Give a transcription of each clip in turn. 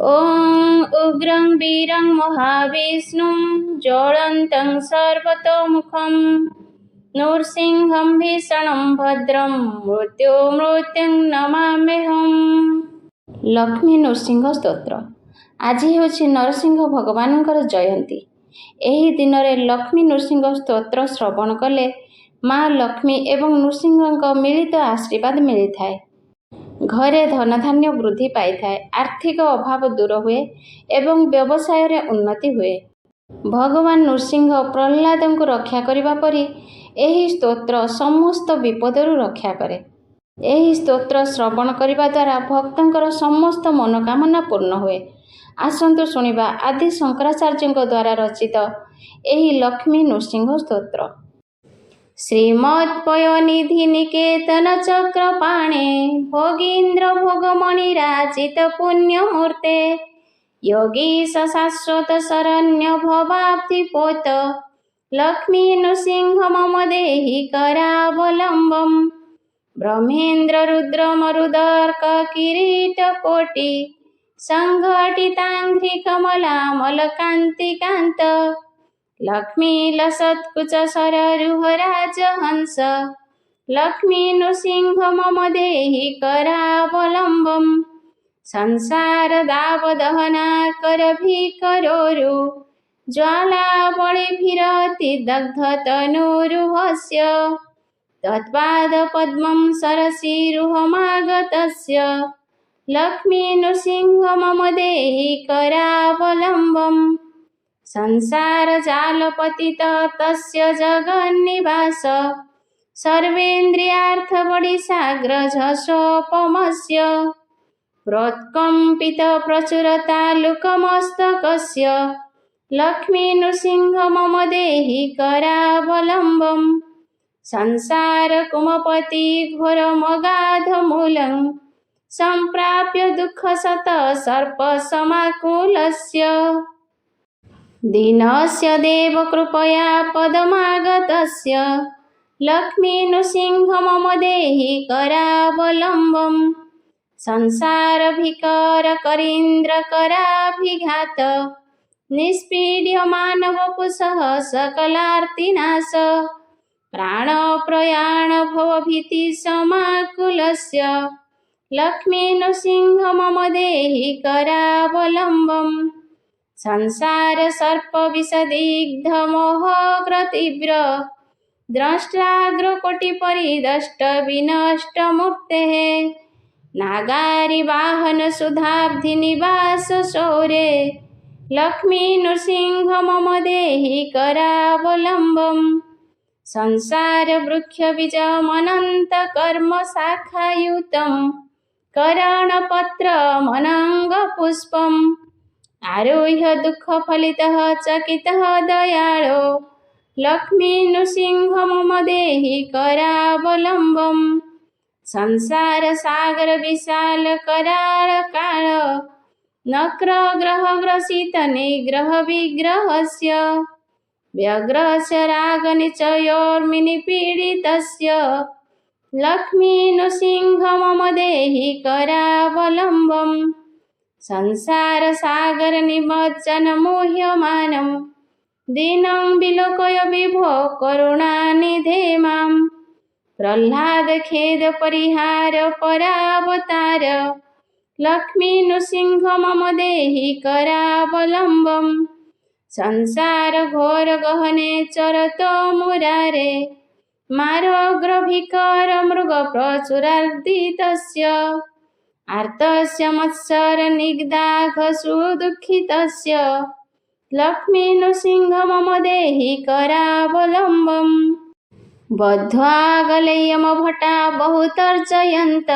ॐ उग्रं वीरं महाविष्णुं ज्वलन्तं सर्वतोमुखं नृसिंहं भीषणं भद्रं मृत्युं नमाम्यहम्। लक्ष्मी नृसिंह स्तोत्र। आज ହେଉଛି ନରସିଂହ ଭଗବାନଙ୍କର ଜୟନ୍ତୀ। ଏହି ଦିନରେ ଲକ୍ଷ୍ମୀ ନୃସିଂହ ସ୍ତୋତ୍ର ଶ୍ରବଣ କଲେ ମା ଲକ୍ଷ୍ମୀ ଏବଂ ନୃସିଂହଙ୍କ ମିଳିତ ଆଶୀର୍ବାଦ ମିଳିଥାଏ। ଘରେ ଧନଧାନ୍ୟ ବୃଦ୍ଧି ପାଇଥାଏ, ଆର୍ଥିକ ଅଭାବ ଦୂର ହୁଏ ଏବଂ ବ୍ୟବସାୟରେ ଉନ୍ନତି ହୁଏ। ଭଗବାନ ନୃସିଂହ ପ୍ରହ୍ଲାଦଙ୍କୁ ରକ୍ଷା କରିବା ପରି ଏହି ସ୍ତୋତ୍ର ସମସ୍ତ ବିପଦରୁ ରକ୍ଷା କରେ। ଏହି ସ୍ତୋତ୍ର ଶ୍ରବଣ କରିବା ଦ୍ୱାରା ଭକ୍ତଙ୍କର ସମସ୍ତ ମନୋକାମନା ପୂର୍ଣ୍ଣ ହୁଏ। ଆସନ୍ତୁ ଶୁଣିବା ଆଦି ଶଙ୍କରାଚାର୍ଯ୍ୟଙ୍କ ଦ୍ୱାରା ରଚିତ ଏହି ଲକ୍ଷ୍ମୀ ନୃସିଂହ ସ୍ତୋତ୍ର। ଶ୍ରୀମତ୍ପୟନିଧି ନିକେତନ ଚକ୍ରପାଣେ ଭୋଗୀନ୍ଦ୍ର ଭୋଗମଣି ରାଜିତ ପୁଣ୍ୟମୂର୍ତେ योगीश शाश्वत शरण्य भवाब्धिपोत लक्ष्मी नृसिंह मम देहि करावलम्बम् ब्रह्मेन्द्र रुद्र मरुदर्क किरीटकोटि संघटिताङ्घ्रि कमलामलकान्तिकान्त लक्ष्मी लसत्कुच सररुह राजहंस लक्ष्मी नृसिंह मम देहि करावलम्बम् संसार दावदहना कर भीकरोरु ज्वाला बलिभिरति दग्ध तनुरुहस्य तत्पाद पद्मं सरसीरुहमागतस्य लक्ष्मी नृसिंह मम देहि करावलम्बम् संसार जालपतित तस्य जगन्निवास सर्वेन्द्रियार्थबडिसाग्रझसोपमस्य प्रोत्कम्पित प्रचुरतालुकमस्तकस्य लक्ष्मी नृसिंह मम देहि करावलम्बम् संसार कुमपति घोरमगाधमूलं सम्प्राप्य दुःखशत सर्पसमाकुलस्य दीनस्य देवकृपया पदमागतस्य लक्ष्मी नृसिंह मम देहि करावलम्बम् संसार भिकर करीन्द्र कराभिघात निष्पीड्य मानवपुषः सकलार्तिनाश प्राण प्रयाण भवभीति समाकुलस्य लक्ष्मी नृसिंह मम देहि करावलम्बम् संसार सर्प विषदिग्ध मोहग्रतीव्र द्रष्टाग्रकोटि परिदष्ट विनष्ट मुक्तेः नागारि वाहन सुधाब्धि निवास शौरे लक्ष्मी नृसिंह मम देहि करावलम्बम् संसार वृक्ष बीजमनन्त कर्म शाखायुतं करणपत्रमनङ्ग पुष्पम् आरुह्य दुःख फलितः चकितः दयाळो लक्ष्मी नृसिंह मम देहि करावलम्बम् संसार सागर विशाल कराळ काळ नक्र ग्रह ग्रसित निग्रह विग्रहस्य व्यग्रस्य राग निचयोर्मिनिपीडितस्य लक्ष्मी नृसिंह मम देहि करावलम्बम् संसार सागर निमज्जन मुह्यमानं दीनं विलोकय विभो करुणानिधे माम् प्रह्लाद खेद परिहार परावतार लक्ष्मी नृसिंह मम देहि करावलम्बम् संसार घोर गहने चरतो मुरारे मारोग्र भीकर मृग प्रचुरार्दितस्य आर्तस्य मत्सर निग्धाघ सुदुःखितस्य लक्ष्मी नृसिंह मम देहि करावलम्बम् बद्ध्वागलयमभटा बहुतर्जयन्त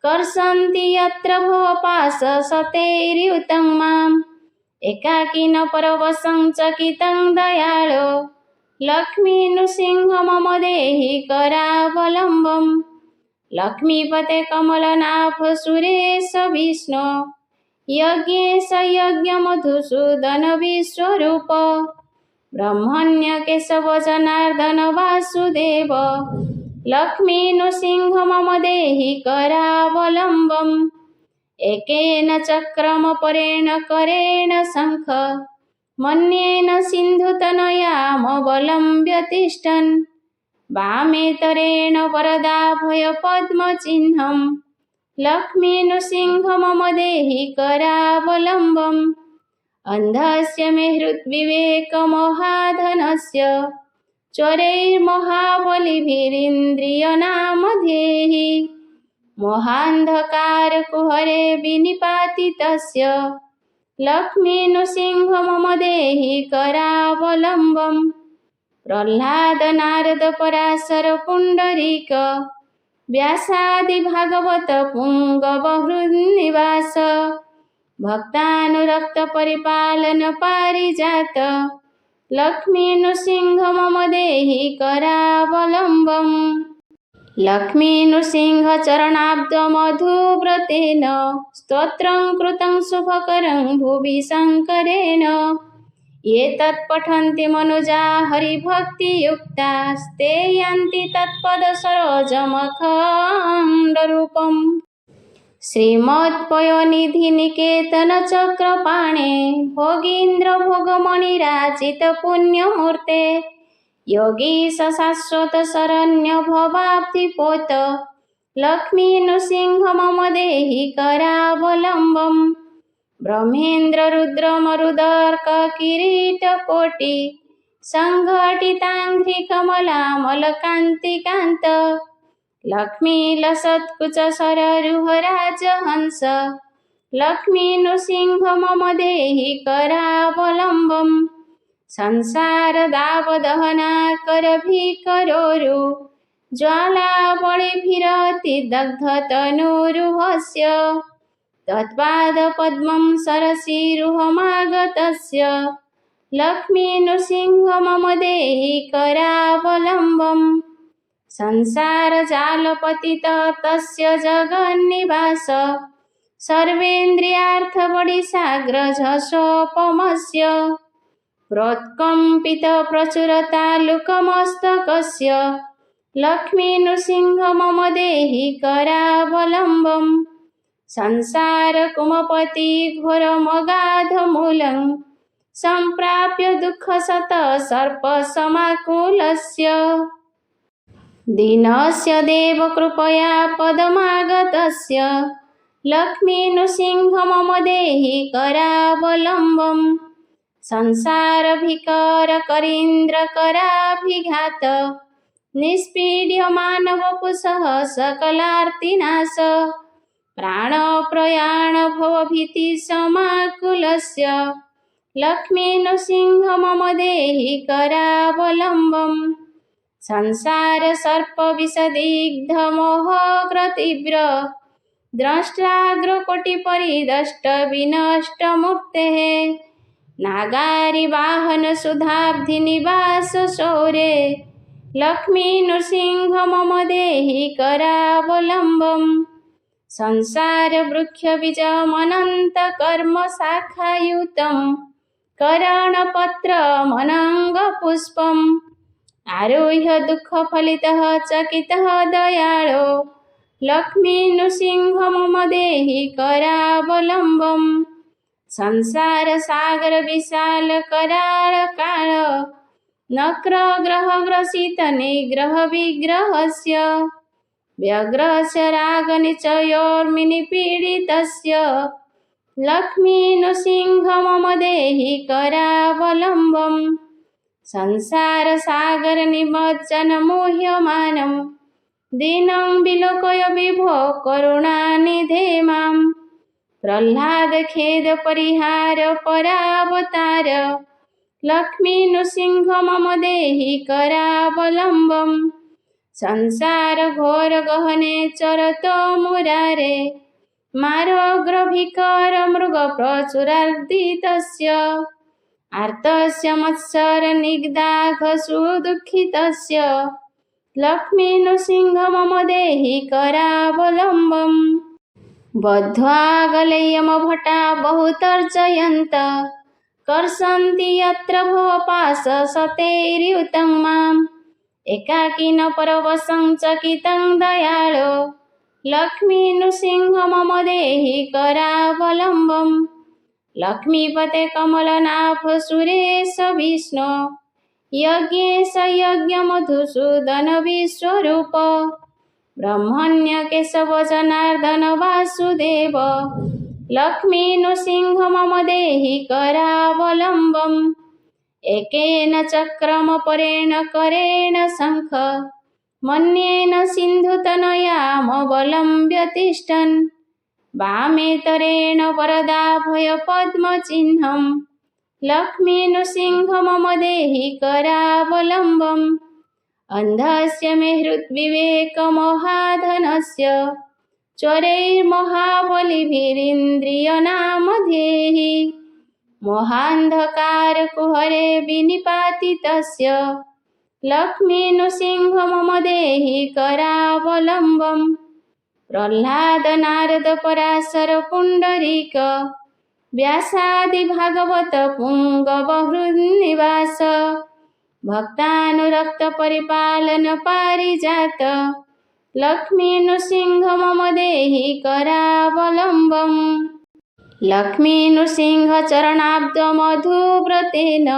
कर्षन्ति यत्र भवपाशशतैर्युतं माम् एकाकिन परवशं चकितं दयाळो लक्ष्मी नृसिंह मम देहि करावलम्बम् लक्ष्मीपते कमलनाभ सुरेश विष्णु यज्ञेश यज्ञमधुसूदन विश्वरूप ब्रह्मण्य केशव जनार्दन वासुदेव लक्ष्मी नृसिंह मम देहि करावलम्बम् एकेन चक्रम परेण करेण शङ्ख मन्येन सिन्धुतनयामवलम्ब्य तिष्ठन् वामेतरेण वरदाभयपद्मचिह्नं लक्ष्मीनृसिंह मम देहि करावलम्बम् अन्धस्य मे हृद्विवेकमहाधनस्य चरैर्महाबलिभिरिन्द्रियनामधेहि महान्धकारकुहरे विनिपातितस्य लक्ष्मीनृसिंह मम देहि करावलम्बम् प्रह्लाद नारद पराशर पुण्डरीक व्यासादि भागवत पुङ्गवहृन्निवास भक्तानुरक्त परिपालन पारिजात लक्ष्मीनृसिंह मम देहि करावलम्बम् लक्ष्मीनृसिंह चरणाब्जमधुव्रतेन स्तोत्रं कृतं शुभकरं भुवि शङ्करेण ये तत्पठन्ति मनुजा हरिभक्तियुक्तास्ते यान्ति तत्पदसरोजमखण्डरूपम् श्रीमत्पयोनिधिनिकेतनचक्रपाणे भोगीन्द्र भोगमणिराजितपुण्यमूर्ते योगीश शाश्वत शरण्य भवाब्धिपोत लक्ष्मीनृसिंह मम देहि करावलम्बम् ब्रह्मेन्द्र रुद्र मरुदर्क किरीटकोटि सङ्घटिताङ्घ्रिकमलामलकान्तिकान्त लक्ष्मीलसत्कुच सररुहराजहंस लक्ष्मीनृसिंह मम देहि करावलम्बम् संसारदावदहनाकरभिकरोरु ज्वालाबलिभिरतिदग्धतनूरुहस्य तत्पादपद्मं सरसीरुहमागतस्य लक्ष्मीनृसिंह मम देहि करावलम्बम् संसारजालपतित तस्य जगन्निवास सर्वेन्द्रियार्थबडिसाग्रझषोपमस्य प्रोत्कम्पितप्रचुरतालुकमस्तकस्य लक्ष्मीनृसिंह मम देहि करावलम्बम् संसारकुमपति घोरमगाधमूलं सम्प्राप्य दुःखशतसर्पसमाकुलस्य दीनस्य देवकृपया पदमागतस्य लक्ष्मीनृसिंह मम देहि करावलम्बम् संसारभिकरकरीन्द्रकराभिघात निष्पीड्यमानवपुषः सकलार्तिनाश प्राणप्रयाणभवभीतिसमाकुलस्य लक्ष्मीनृसिंह मम देहि करावलम्बम् संसारसर्पविषदिग्धमोहग्रतीव्र द्रष्टाग्रकोटिपरिदष्टविनष्टमुक्तेः नागारिवाहनसुधाब्धिनिवासशौरे लक्ष्मीनृसिंह मम देहि करावलम्बम् संसारवृक्षबीजमनन्तकर्मशाखायुतं करणपत्रमनङ्गपुष्पम् आरुह्य दुःखफलितः चकितः दयाळो लक्ष्मीनृसिंह मम देहि करावलम्बम् संसारसागरविशालकराळकाळ नक्रग्रहग्रसितनिग्रहविग्रहस्य व्यग्रस्य रागनिचयोर्मिनिपीडितस्य लक्ष्मीनृसिंह मम देहि करावलम्बम् संसारसागरनिमज्जनमुह्यमानं दीनं विलोकय विभो करुणानिधे मां प्रह्लादखेदपरिहार परावतार लक्ष्मीनृसिंह मम देहि करावलम्बम् संसारघोरगहने चरतो मुरारे मारोग्रभिकरमृगप्रचुरार्दितस्य आर्तस्य मत्सरनिग्धाघसुदुःखितस्य लक्ष्मीनृसिंह मम देहि करावलम्बम् बद्ध्वागलयमभटा बहुतर्जयन्त कर्षन्ति यत्र भवपाशशतैर्युतं माम् एकाकिन परवशं चकितं दयाळो लक्ष्मी नृसिंह मम देहि करावलम्बम्। लक्ष्मीपते कमलनाथ सुरेश विष्णु यज्ञेश यज्ञमधुसूदन विश्वरूप ब्रह्मण्य केशव जनार्दन वासुदेव लक्ष्मी नृसिंह मम देहि करावलम्बम्। एकेन चक्रम परेण करेण शङ्ख मन्येन सिन्धुतनयामवलम्ब्य तिष्ठन् वामेतरेण वरदाभय पद्मचिह्नं लक्ष्मी नृसिंह मम देहि करावलम्बम्। अन्धस्य मे हृद्विवेकमहाधनस्य चरैर्महाबलिभिरिन्द्रियनामधेहि मोहान्धकारकुहरे विनिपातितस्य लक्ष्मी नृसिंह मम देहि करावलम्बम्। प्रह्लाद नारद पराशर पुण्डरीक व्यासादि भागवत पुंगव हृन्निवास भक्तानुरक्त परिपालन पारिजात लक्ष्मी नृसिंह मम देहि करावलम्बम्। लक्ष्मी नृसिंह चरणाब्जमधुव्रतेन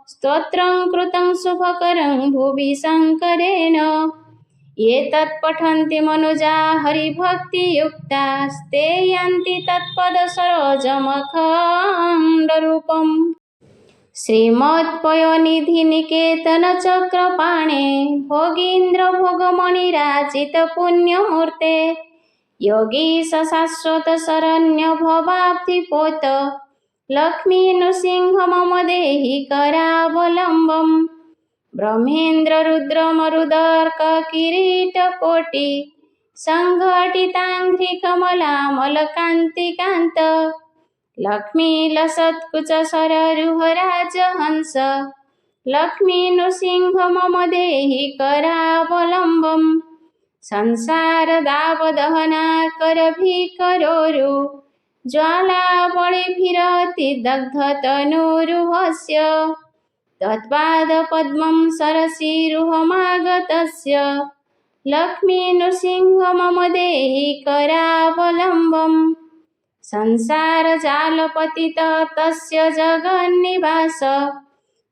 स्तोत्रं कृतं शुभकरं भुवि शङ्करेण एतत् पठन्ति मनुजा हरिभक्तियुक्तास्ते यान्ति तत्पदसरोजमखण्डरूपम्। श्रीमत्पयोनिधिनिकेतन चक्रपाणे भोगीन्द्र भोगमणिराजित पुण्यमूर्ते योगीश शाश्वत शरण्य भवाब्धिपोत लक्ष्मी नृसिंह मम देहि करावलम्बम्। ब्रह्मेन्द्र रुद्र मरुदर्क किरीटकोटि सङ्घटिताङ्घ्रि कमलामलकान्तिकान्त लक्ष्मी लसत्कुच सररुह राजहंस लक्ष्मी नृसिंह मम देहि करावलम्बम्। संसार दावदहना करभिकरोरु ज्वालाबलिभिरति दग्धतनुरुहस्य तत्पादपद्मं सरसीरुहमागतस्य लक्ष्मी नृसिंह मम देहि करावलम्बम्। संसारजालपतितः तस्य जगन्निवास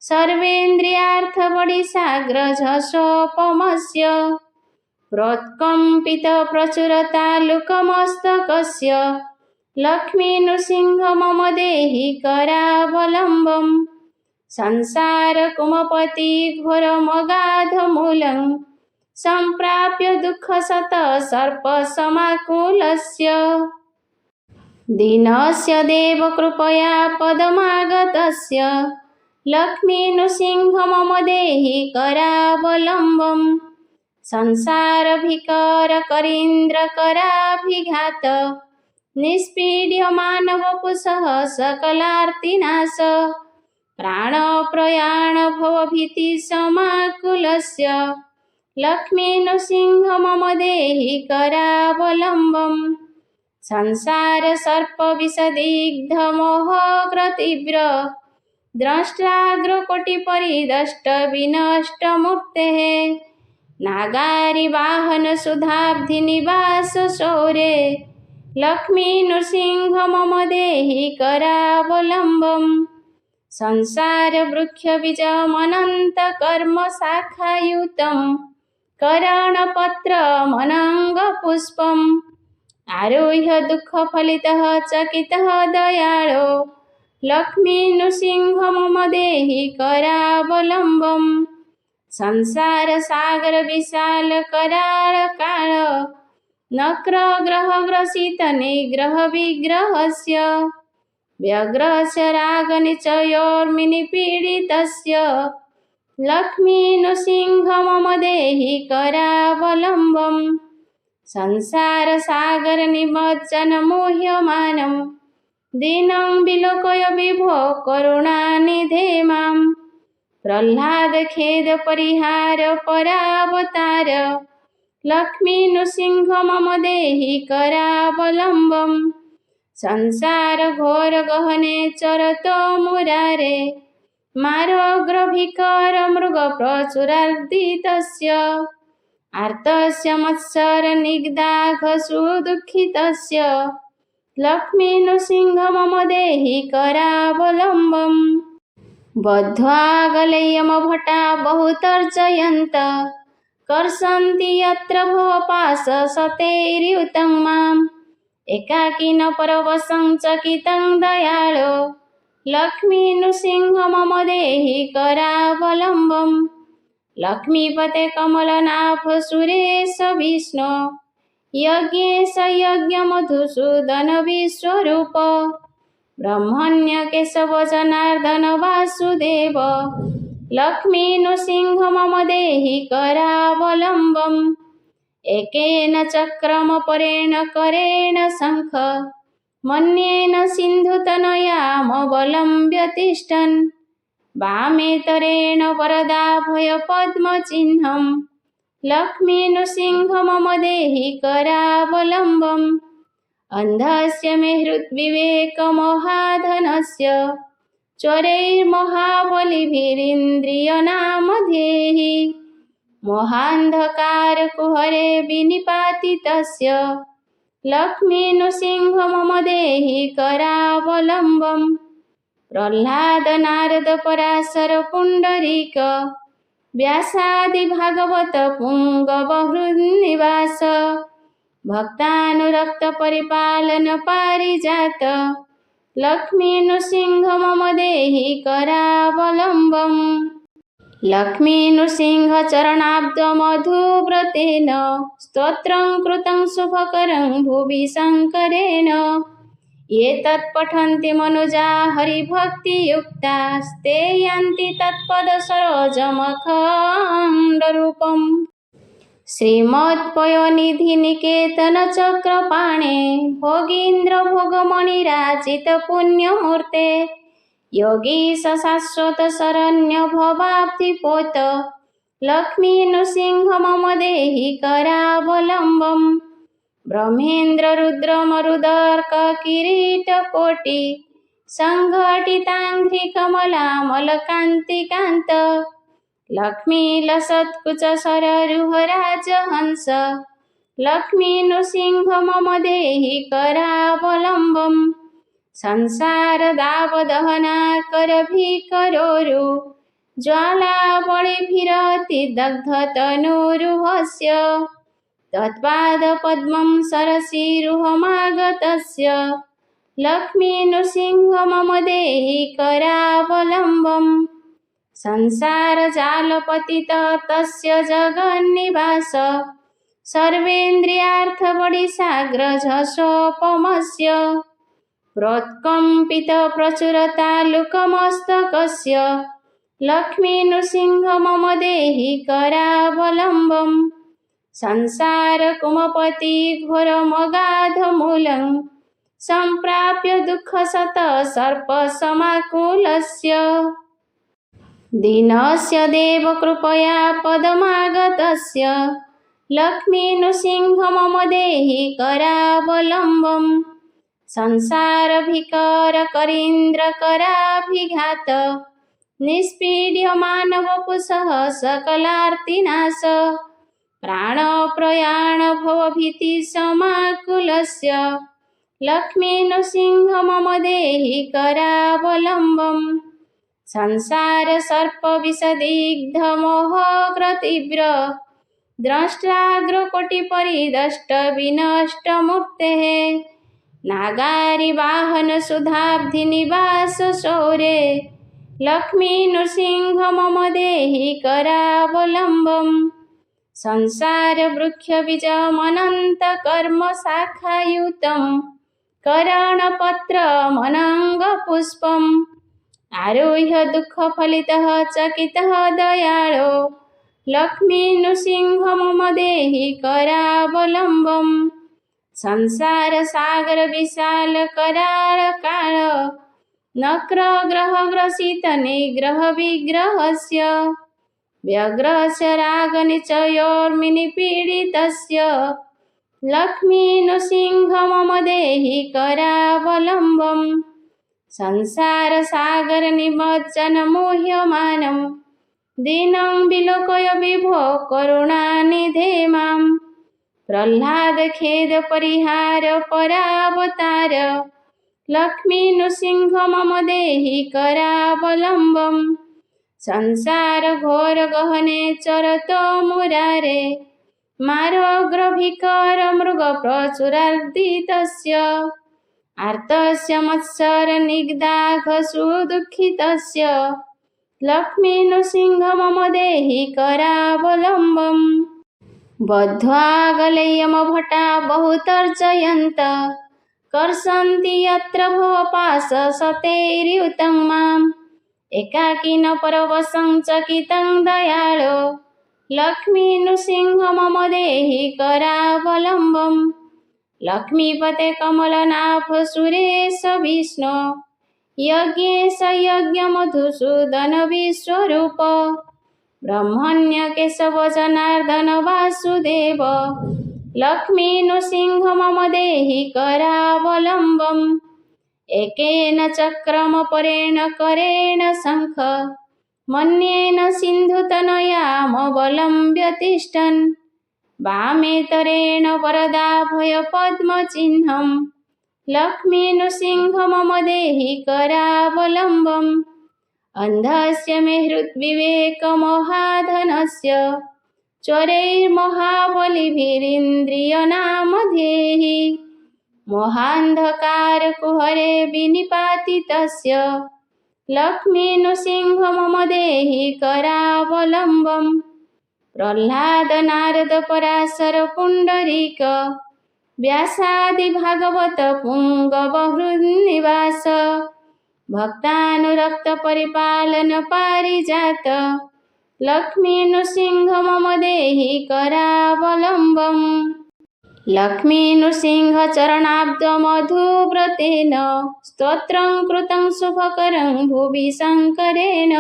सर्वेन्द्रियार्थबलिसाग्रझषोपमस्य प्रोत्कम्पितप्रचुरतालुकमस्तकस्य लक्ष्मी नृसिंह मम देहि करावलम्बम्। संसारकुमपति घोरमगाधमूलं सम्प्राप्य दुःखशतः सर्पसमाकुलस्य दीनस्य देवकृपया पदमागतस्य लक्ष्मी नृसिंह मम देहि करावलम्बम्। संसारभिकरकरीन्द्रकराभिघात निष्पीड्यमानवपुषः सकलार्तिनाश प्राणप्रयाणभवभीतिसमाकुलस्य लक्ष्मी नृसिंह मम देहि करावलम्बम्। संसारसर्पविषदिग्धमोहग्रतीव्र द्रष्टाग्रकोटिपरिदष्टविनष्टमूर्तेः नागारिवाहनसुधाब्धिनिवासशौरे लक्ष्मी नृसिंह मम देहि करावलम्बम्। संसारवृक्षबीजमनन्तकर्मशाखायुतं करणपत्रमनङ्गपुष्पम् आरुह्य दुःखफलितः चकितः दयाळो लक्ष्मी नृसिंह मम देहि करावलम्बम्। संसारसागरविशालकराळकाळ नक्रग्रहग्रसितनिग्रहविग्रहस्य व्यग्रस्य रागनिचयोर्मिनिपीडितस्य लक्ष्मी नृसिंह मम देहि करावलम्बम्। संसारसागरनिमज्जनमुह्यमानं दीनं विलोकय विभो करुणानिधे माम्। प्रह्लादखेदपरिहार परावतार लक्ष्मी नृसिंह मम देहि करावलम्बम्। संसारघोरगहने चरतो मुरारे मारोग्रभिकर मृगप्रचुरार्दितस्य आर्तस्य मत्सरनिग्धाघसु दुःखितस्य लक्ष्मी नृसिंह मम देहि करावलम्बम्। बद्ध्वा गलयमभटा बहुतर्जयन्त कर्षन्ति यत्र भवपाशशतैर्युतं माम्। एकाकिन परवशं चकितं दयाळो लक्ष्मी नृसिंह मम देहि करावलम्बम्। लक्ष्मीपते कमलनाथ सुरेश विष्णु यज्ञेश यज्ञमधुसूदन विश्वरूप ब्रह्मण्य केशव जनार्दन वासुदेव लक्ष्मी नृसिंह मम देहि करावलम्बम्। एकेन चक्रम परेण करेण शङ्ख मन्येन सिन्धुतनयामवलम्ब्य तिष्ठन् वामेतरेण वरदाभयपद्मचिह्नं लक्ष्मी नृसिंह मम देहि करावलम्बम्। अन्धस्य मे हृद्विवेकमहाधनस्य चरैर्महाबलिभिरिन्द्रियनामधेहि मोहान्धकारकुहरे विनिपातितस्य लक्ष्मी नृसिंह मम देहि करावलम्बम्। प्रह्लाद नारद पराशर पुण्डरीक व्यासादि भागवत पुङ्गवहृन्निवास भक्तानुरक्त परिपालन पारिजात लक्ष्मी नृसिंह मम देहि करावलम्बम्। लक्ष्मी नृसिंह चरणाब्जमधुव्रतेन स्तोत्रं कृतं शुभकरं भुवि शङ्करेण ये तत्पठन्ति मनुजा हरिभक्तियुक्तास्ते यान्ति तत्पदसरोजमखण्डरूपम्। श्रीमत्पयोनिधिनिकेतनचक्रपाणे भोगीन्द्र भोगमणिराजितपुण्यमूर्ते योगीश शाश्वत शरण्य भवाब्धिपोत लक्ष्मी नृसिंह मम देहि करावलम्बम्। ब्रह्मेन्द्र रुद्र मरुदर्क किरीटकोटि सङ्घटिताङ्घ्रि कमलामलकान्तिकान्त लक्ष्मी लसत्कुच सररुहराजहंस लक्ष्मी नृसिंह मम देहि करावलम्बम्। संसारदावदहनाकरभिकरोरु ज्वालाबलिभिरतिदग्धतनुरुहस्य तत्पादपद्मं सरसीरुहमागतस्य लक्ष्मी नृसिंह मम देहि करावलम्बम्। संसारजालपतित तस्य जगन्निवास सर्वेन्द्रियार्थबडिसाग्रझषोपमस्य प्रोत्कम्पितप्रचुरतालुकमस्तकस्य लक्ष्मी नृसिंह मम देहि करावलम्बम्। संसारकुमपति घोरमगाधमूलं सम्प्राप्य दुःखशतसर्पसमाकुलस्य दीनस्य देवकृपया पदमागतस्य लक्ष्मी नृसिंह मम देहि करावलम्बम्। संसारभिकरकरीन्द्रकराभिघात निष्पीड्यमानवपुषः सकलार्तिनाश प्राणप्रयाणभवभीतिसमाकुलस्य लक्ष्मी नृसिंह मम देहि करावलम्बम्। संसारसर्पविषदिग्धमोहग्रतीव्र द्रष्टाग्रकोटिपरिदष्टविनष्टमूर्तेः नागारिवाहनसुधाब्धिनिवासशौरे लक्ष्मी नृसिंह मम देहि करावलम्बम्। संसारवृक्षबीजमनन्तकर्मशाखायुतं करणपत्रमनङ्गपुष्पम् आरुह्य दुःखफलितः चकितः दयाळो लक्ष्मी नृसिंह मम देहि करावलम्बम्। संसारसागरविशालकराळकाळ नक्रग्रहग्रसितनिग्रहविग्रहस्य व्यग्रस्य रागनिचयोर्मिनिपीडितस्य लक्ष्मी नृसिंह मम देहि करावलम्बम्। संसारसागरनिमज्जनमुह्यमानं दीनं विलोकय विभो करुणानिधे मां प्रह्लादखेदपरिहार परावतार लक्ष्मी नृसिंह मम देहि करावलम्बम् संसार घोर गहने चरतो मुरारे मारोग्रभिकर मृग प्रचुरार्दितस्य आर्तस्य मत्सरनिग्धाघसु दुःखितस्य लक्ष्मी नृसिंह मम देहि करावलम्बम् बद्ध्वा गलयमभटा बहुतर्जयन्त कर्षन्ति यत्र भवपाशशतैर्युतं माम् एकाकिन परवशं चकितं दयाळो लक्ष्मी नृसिंह मम देहि करावलम्बम् लक्ष्मीपते कमलनाथ सुरेश विष्णु यज्ञेश यज्ञमधुसूदन विश्वरूप ब्रह्मण्य केशव जनार्दन वासुदेव लक्ष्मी नृसिंह मम देहि करावलम्बम् एकेन चक्रम परेण करेण शङ्ख मन्येन सिन्धुतनयामवलम्ब्य तिष्ठन् वामेतरेण वरदाभयपद्मचिह्नं लक्ष्मी नृसिंह मम देहि करावलम्बम् अन्धस्य मे हृद्विवेकमहाधनस्य चरैर्महाबलिभिरिन्द्रियनामधेहि मोहान्धकारकुहरे विनिपातितस्य लक्ष्मी नृसिंह मम देहि करावलम्बम् प्रह्लाद नारद पराशर पुण्डरीक व्यासादि भागवत पुङ्गवहृन्निवास भक्तानुरक्त परिपालन पारिजात लक्ष्मी नृसिंह मम देहि करावलम्बम् लक्ष्मी नृसिंह चरणाब्जमधुव्रतेन स्तोत्रं कृतं शुभकरं भुवि शङ्करेण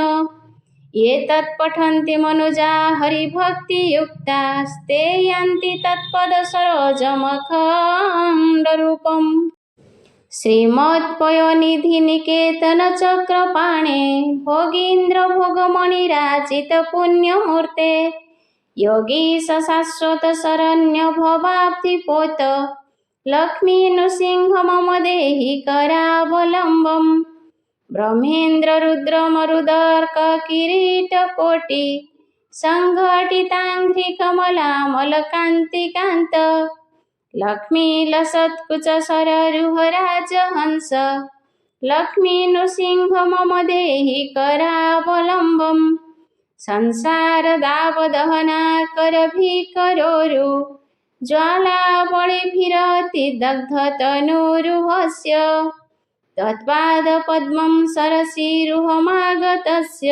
एतत् पठन्ति मनुजा हरिभक्तियुक्तास्ते यान्ति तत्पदसरोजमखण्डरूपम् श्रीमत्पयोनिधिनिकेतनचक्रपाणे भोगीन्द्र भोगमणिराजितपुण्यमूर्ते योगीश शाश्वत शरण्य भवाब्धिपोत लक्ष्मी नृसिंह मम देहि करावलम्बम् ब्रह्मेन्द्र रुद्र मरुदर्क किरीटकोटि सङ्घटिताङ्घ्रिकमलामलकान्तिकान्त लक्ष्मी लसत्कुच सररुहराजहंस लक्ष्मी नृसिंह मम देहि करावलम्बम् संसारदावदहनाकरभिकरोरु ज्वालाबलिभिरतिदग्धतनूरुहस्य तत्पादपद्मं सरसीरुहमागतस्य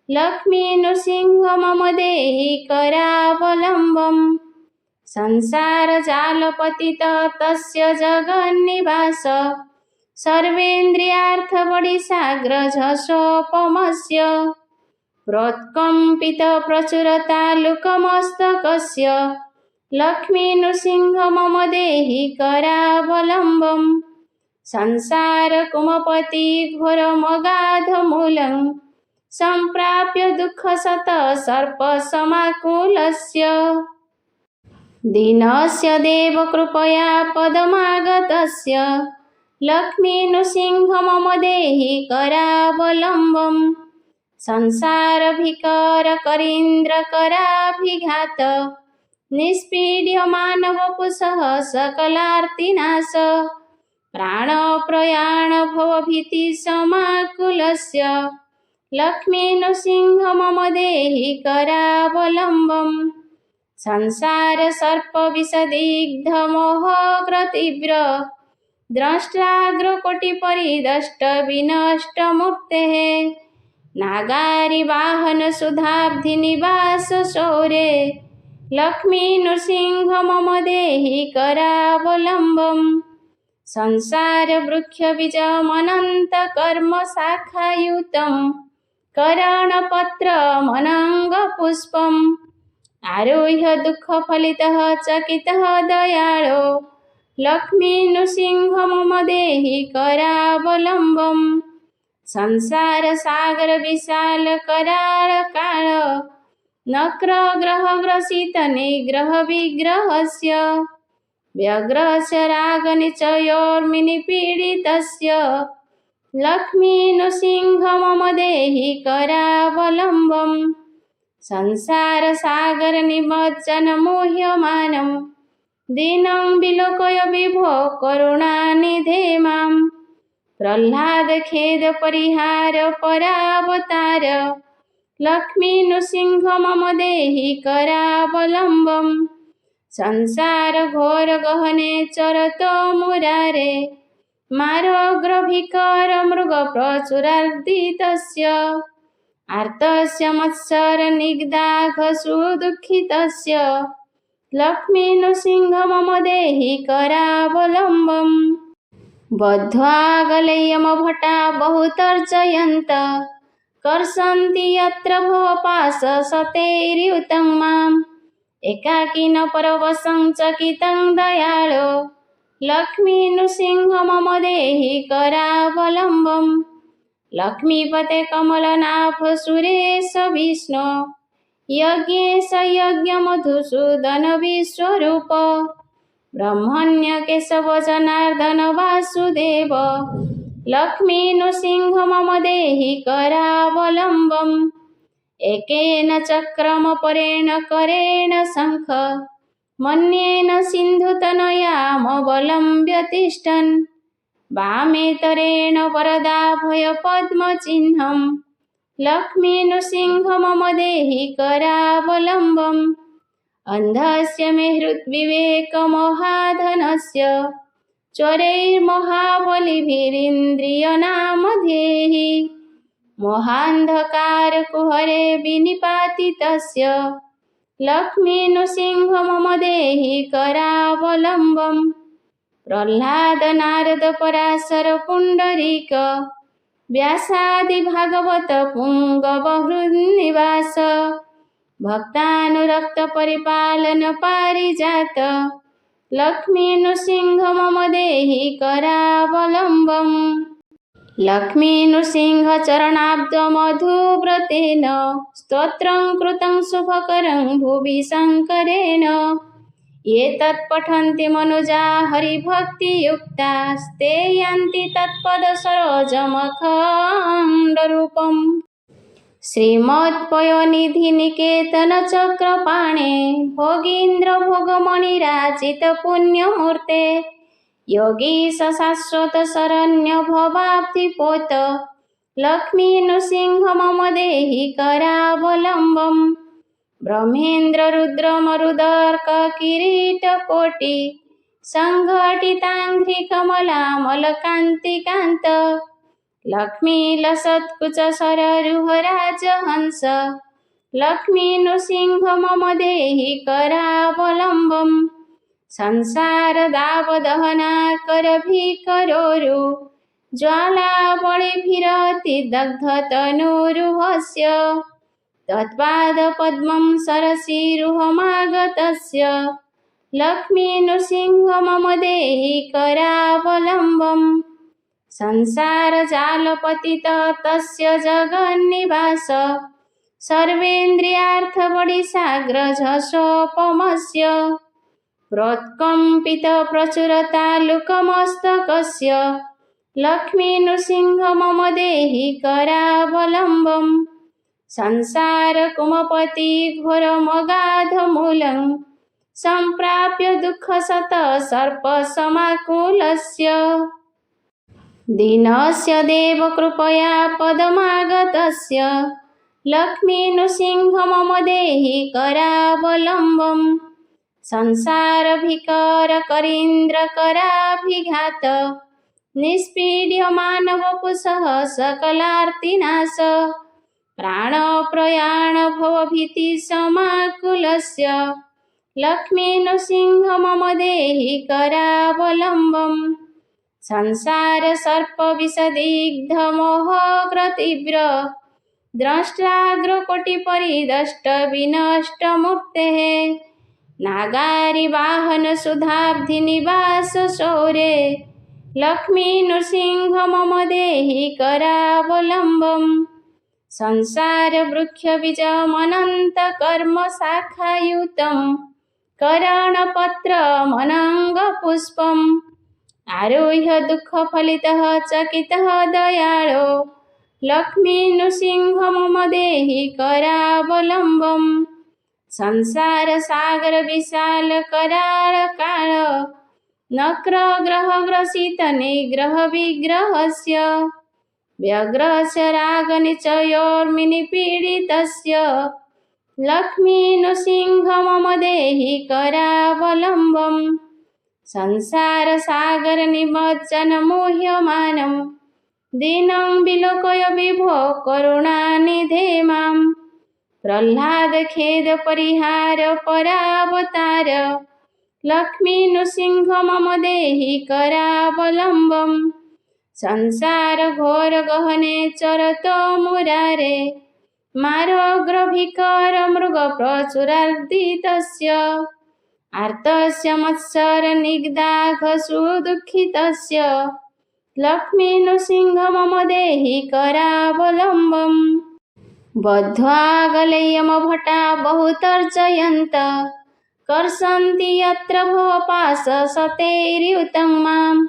लक्ष्मी नृसिंह मम देहि करावलम्बम् संसारजालपतितः तस्य जगन्निवास सर्वेन्द्रियार्थबडिसाग्रझषोपमस्य प्रोत्कम्पितप्रचुरतालुकमस्तकस्य लक्ष्मी नृसिंह मम देहि करावलम्बम् संसारकुमपति घोरमगाधमूलं सम्प्राप्य दुःखशतः सर्पसमाकुलस्य दीनस्य देवकृपया पदमागतस्य लक्ष्मी नृसिंह मम देहि करावलम्बम् संसारभिकरकरीन्द्रकराभिघात निष्पीड्यमानवपुषः सकलार्तिनाश प्राणप्रयाणभवभीतिसमाकुलस्य लक्ष्मी नृसिंह मम देहि करावलम्बम् संसारसर्पविषदिग्धमोहग्रतीव्र द्रष्टाग्रकोटिपरिदष्टविनष्टमुक्तेः नागारिवाहनसुधाब्धिनिवासशौरे लक्ष्मी नृसिंह मम देहि करावलम्बम् संसारवृक्षबीजमनन्तकर्मशाखायुतं करणपत्रमनङ्गपुष्पम् आरुह्य दुःखफलितः चकितः दयाळो लक्ष्मी नृसिंह मम देहि करावलम्बम् संसार सागर विशाल कराळ काळ नक्र ग्रह ग्रसित निग्रह विग्रहस्य व्यग्रस्य रागनिचयोर्मिनिपीडितस्य लक्ष्मी नृसिंह मम देहि करावलम्बम् संसार सागर निमज्जन मुह्यमानं दीनं विलोकय विभो करुणानिधे माम् प्रह्लाद खेद परिहार परावतार लक्ष्मी नृसिंह मम देहि करावलम्बम् संसार घोर गहने चरतो मुरारे मारोग्रभिकर मृग प्रचुरार्दितस्य आर्तस्य मत्सर निग्धाघसु दुःखितस्य लक्ष्मी नृसिंह मम देहि करावलम्बम् बद्ध्वा गलयमभटा बहुतर्जयन्त कर्षन्ति यत्र भवपाशशतैर्युतं माम् एकाकिन परवशं चकितं दयाळो लक्ष्मी नृसिंह मम देहि करावलम्बम् लक्ष्मीपते कमलनाभ सुरेश विष्णु यज्ञेश यज्ञमधुसूदन विश्वरूप ब्रह्मण्य केशव जनार्दन वासुदेव लक्ष्मी नृसिंह मम देहि करावलम्बम् एकेन चक्रम परेण करेण शङ्ख मन्येन सिन्धुतनयामवलम्ब्य तिष्ठन् वामेतरेण वरदाभयपद्मचिह्नं लक्ष्मी नृसिंह मम देहि करावलम्बम् अन्धस्य मे हृद्विवेकमहाधनस्य चोरैर्महाबलिभिरिन्द्रियनामधेहि मोहान्धकारकुहरे विनिपातितस्य लक्ष्मी नृसिंह मम देहि करावलम्बम् प्रह्लाद नारद पराशर पुण्डरीक व्यासादि भागवत पुङ्गव हृन्निवास भक्तानुरक्त परिपालन पारिजात लक्ष्मी नृसिंह मम देहि करावलम्बम् लक्ष्मी नृसिंह चरणाब्जमधुव्रतेन स्तोत्रं कृतं शुभकरं भुवि शङ्करेण एतत् पठन्ति मनुजा हरिभक्तियुक्तास्ते यान्ति तत्पदसरोजमखण्डरूपम् श्रीमत्पयोनिधिनिकेतनचक्रपाणे भोगीन्द्रभोगमणिराजितपुण्यमूर्ते योगीश शाश्वत शरण्य भवाब्धिपोत लक्ष्मी नृसिंह मम देहि करावलम्बम् ब्रह्मेन्द्र रुद्र मरुदर्क किरीटकोटि सङ्घटिताङ्घ्रिकमलामलकान्तिकान्त लक्ष्मी लसत्कुच सररुहराजहंस लक्ष्मी नृसिंह मम देहि करावलम्बम् संसार दावदहनाकरभिकरोरु ज्वालाबलिभिरति दग्धतनुरुहस्य तत्पादपद्मं सरसीरुहमागतस्य लक्ष्मी नृसिंह मम देहि करावलम्बम् संसार जालपतित तस्य जगन्निवास सर्वेन्द्रियार्थबडिसाग्रझषोपमस्य प्रोत्कम्पित प्रचुरतालुकमस्तकस्य लक्ष्मी नृसिंह मम देहि करावलम्बम् संसार कुमपति घोरमगाधमूलं सम्प्राप्य दुःखशत सर्पसमाकुलस्य दीनस्य देवकृपया पदमागतस्य लक्ष्मी नृसिंह मम देहि करावलम्बम् संसारभिकरकरीन्द्रकराभिघात निष्पीड्यमानवपुषः सकलार्तिनाश प्राणप्रयाणभवभीतिसमाकुलस्य लक्ष्मी नृसिंह मम देहि करावलम्बम् संसार सर्पविषदिग्धमोहग्रतीव्र द्रष्टाग्रकोटिपरिदष्टविनष्टमूर्तेः नागारिवाहनसुधाब्धिनिवास शौरे लक्ष्मी नृसिंह मम देहि करावलम्बम् संसारवृक्षबीजमनन्तकर्मशाखायुतं करणपत्रमनङ्गपुष्पम् आरुह्य दुःखफलितः चकितः दयाळो लक्ष्मी नृसिंह मम देहि करावलम्बम् संसारसागर विशाल कराळ काळ नक्रग्रहग्रसित निग्रह विग्रहस्य व्यग्रस्य रागनिचयोर्मिनिपीडितस्य लक्ष्मी नृसिंह मम देहि करावलम्बम् संसारसागरनिमज्जनमुह्यमानं दीनं विलोकय विभो करुणानिधे मां प्रह्लादखेदपरिहार परावतार लक्ष्मी नृसिंह मम देहि करावलम्बम् संसारघोरगहने चरतो मुरारे मारोग्रभिकर मृगप्रचुरार्दितस्य आर्तस्य मत्सरनिग्धाघसुदुःखितस्य लक्ष्मी नृसिंह मम देहि करावलम्बम् बद्ध्वा गलयमभटा बहुतर्जयन्त कर्षन्ति यत्र भवपाशशतैर्युतं माम्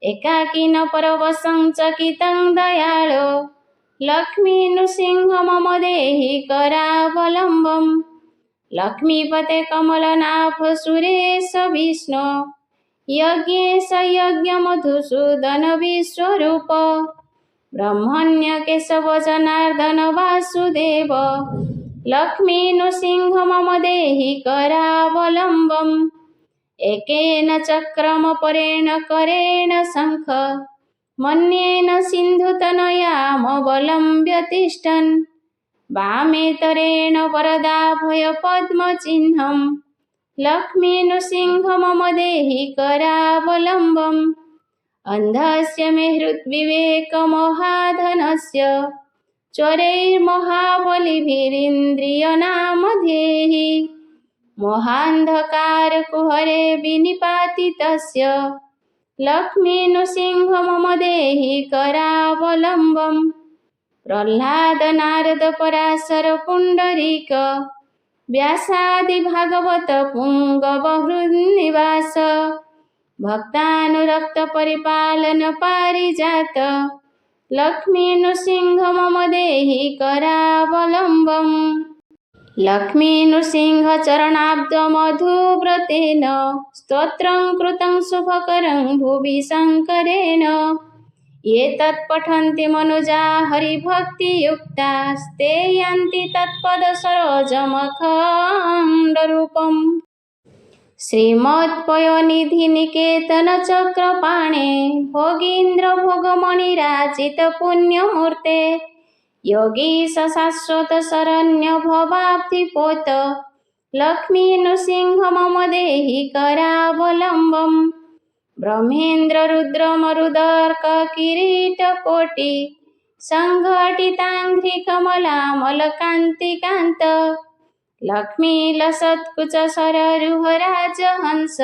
एकाकिन परवशं चकितं दयाळो लक्ष्मी नृसिंह मम देहि करावलम्बम् लक्ष्मीपते कमलनाथ सुरेश विष्णु यज्ञेश यज्ञमधुसूदन विश्वरूप ब्रह्मण्य केशव जनार्दन वासुदेव लक्ष्मी नृसिंह मम देहि करावलम्बम् एकेन चक्रम परेण करेण शङ्ख मन्येन सिन्धुतनयामवलम्ब्य तिष्ठन् वामेतरेण वरदाभय पद्मचिह्नं लक्ष्मी नृसिंह मम देहि करावलम्बम् अन्धस्य मे हृद्विवेकमहाधनस्य चरैर्महाबलिभिरिन्द्रियनामधेहि मोहान्धकारकुहरे विनिपातितस्य लक्ष्मी नृसिंह मम देहि करावलम्बम् प्रह्लाद नारद पराशर पुण्डरीक व्यासादि भागवत पुङ्गवहृन्निवास भक्तानुरक्त परिपालन पारिजात लक्ष्मी नृसिंह मम देहि करावलम्बम् लक्ष्मी नृसिंह चरणाब्जमधुव्रतेन स्तोत्रं कृतं शुभकरं भुवि शङ्करेण ये तत्पठन्ति मनुजा हरिभक्तियुक्तास्ते यान्ति तत्पदसरोजमखण्डरूपम् श्रीमत्पयोनिधिनिकेतनचक्रपाणे भोगीन्द्र भोगमणिराजितपुण्यमूर्ते योगीश शाश्वत शरण्य भवाब्धिपोत लक्ष्मी नृसिंह मम देहि करावलम्बम् ब्रह्मेन्द्र रुद्र मरुदर्क किरीटकोटि सङ्घटिताङ्घ्रिकमलामलकान्तिकान्त लक्ष्मी लसत्कुच सररुहराजहंस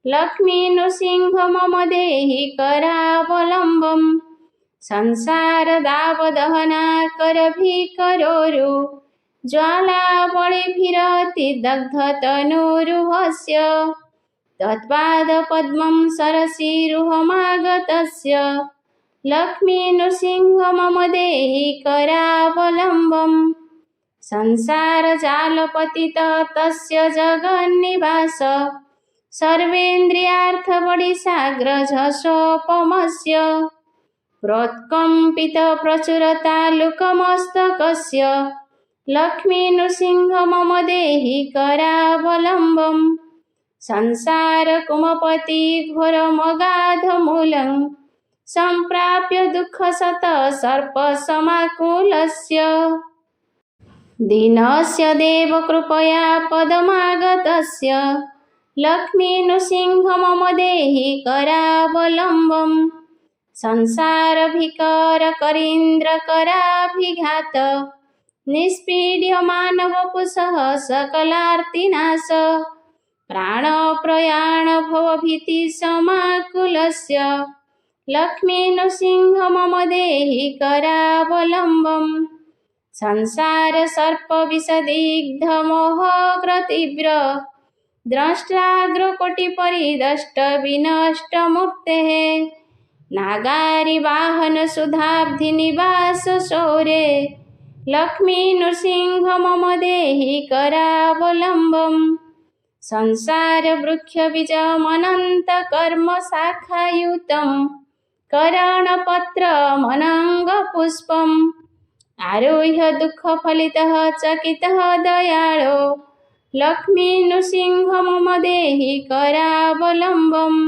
लक्ष्मी नृसिंह मम देहि करावलम्बम् संसारदावदहनाकरभिकरोरु ज्वालाबलिभिरतिदग्धतनुरुहस्य तत्पादपद्मं सरसीरुहमागतस्य लक्ष्मी नृसिंह मम देहि करावलम्बम् संसारजालपतित तस्य जगन्निवास सर्वेन्द्रियार्थबडिसाग्रझषोपमस्य प्रोत्कम्पितप्रचुरतालुकमस्तकस्य लक्ष्मी नृसिंह मम देहि करावलम्बम् संसारकुमपति घोरमगाधमूलं सम्प्राप्य दुःखशतसर्पसमाकुलस्य दीनस्य देवकृपया पदमागतस्य लक्ष्मी नृसिंह मम देहि करावलम्बम् संसारभिकरकरीन्द्रकराभिघात निष्पीड्यमानवपुषः सकलार्तिनाश प्राणप्रयाणभवभीतिसमाकुलस्य लक्ष्मीनृसिंह मम देहि करावलम्बम् संसारसर्पविषदिग्धमोहग्रतीव्र द्रष्टाग्रकोटिपरिदष्टविनष्टमूर्तेः नागारिवाहनसुधाब्धिनिवासशौरे लक्ष्मीनृसिंह मम देहि करावलम्बम् संसारवृक्षबीजमनन्तकर्मशाखायुतं करणपत्रमनङ्गपुष्पम् आरुह्य दुःखफलितः चकितः दयाळो लक्ष्मीनृसिंह मम देहि करावलम्बम्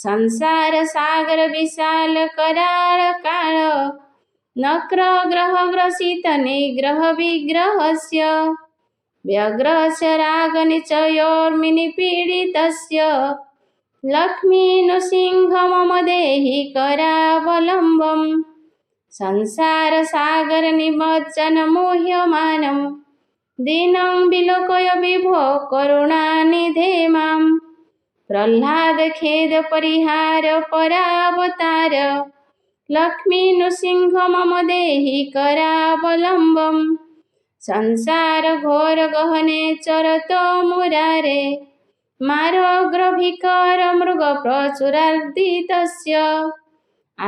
संसारसागरविशालकराळकाळ नक्रग्रहग्रसितनिग्रहविग्रहस्य व्यग्रस्य रागनिचयोर्मिनिपीडितस्य लक्ष्मीनृसिंह मम देहि करावलम्बम् संसारसागरनिमज्जनमुह्यमानं दीनं विलोकय विभो करुणानिधे मां प्रह्लादखेदपरिहार परावतार लक्ष्मीनृसिंह मम देहि करावलम्बम् संसारघोरगहने चरतो मुरारे मारोग्रभिकरमृगप्रचुरार्दितस्य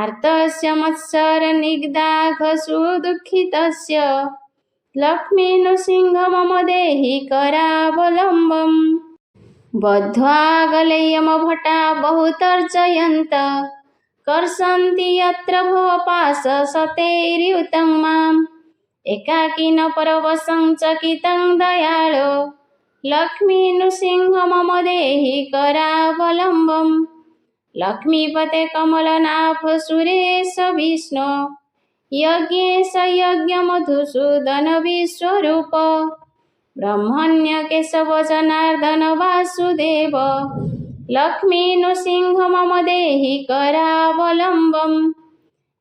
आर्तस्य मत्सरनिग्धाघसुदुःखितस्य लक्ष्मीनृसिंह मम देहि करावलम्बम् बद्ध्वागलयमभटा बहुतर्जयन्त कर्षन्ति यत्र भवपाशशतैर्युतं माम् एकाकिन परवशं चकितं दयाळो लक्ष्मीनृसिंह मम देहि करावलम्बम् लक्ष्मीपते कमलनाथ सुरेश विष्णु यज्ञेश यज्ञमधुसूदन विश्वरूप ब्रह्मण्य केशव जनार्दन वासुदेव लक्ष्मीनृसिंह मम देहि करावलम्बम्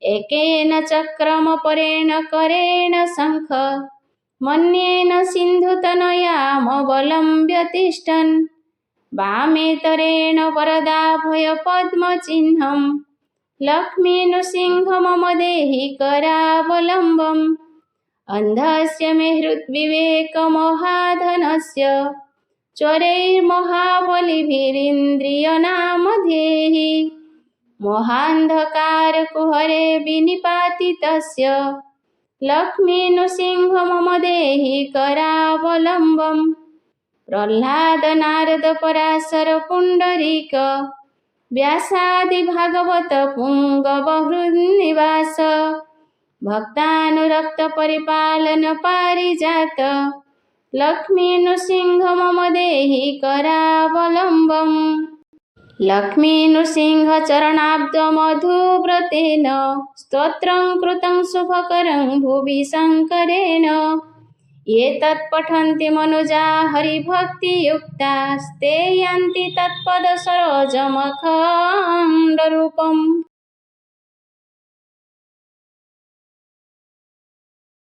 एकेन चक्रमपरेण करेण शङ्ख मन्येन सिन्धुतनयामवलम्ब्य तिष्ठन् वामेतरेण वरदाभयपद्मचिह्नं लक्ष्मीनृसिंह मम देहि करावलम्बम् अन्धस्य मे हृद्विवेकमहाधनस्य चरैर्महाबलिभिरिन्द्रियनामधेहि मोहान्धकारकुहरे विनिपातितस्य लक्ष्मीनृसिंह मम देहि करावलम्बम् प्रह्लाद नारद पराशर पुण्डरीक व्यासादिभागवत पुङ्गवहृन्निवास भक्तानुरक्त परिपालन पारिजात लक्ष्मीनृसिंह मम देहि करावलम्बम् लक्ष्मीनृसिंह चरणाब्जमधुव्रतेन स्तोत्रं कृतं शुभकरं भुवि शङ्करेण एतत् पठन्ति मनुजा हरिभक्तियुक्तास्ते यान्ति तत्पदसरोजमखण्डरूपम्।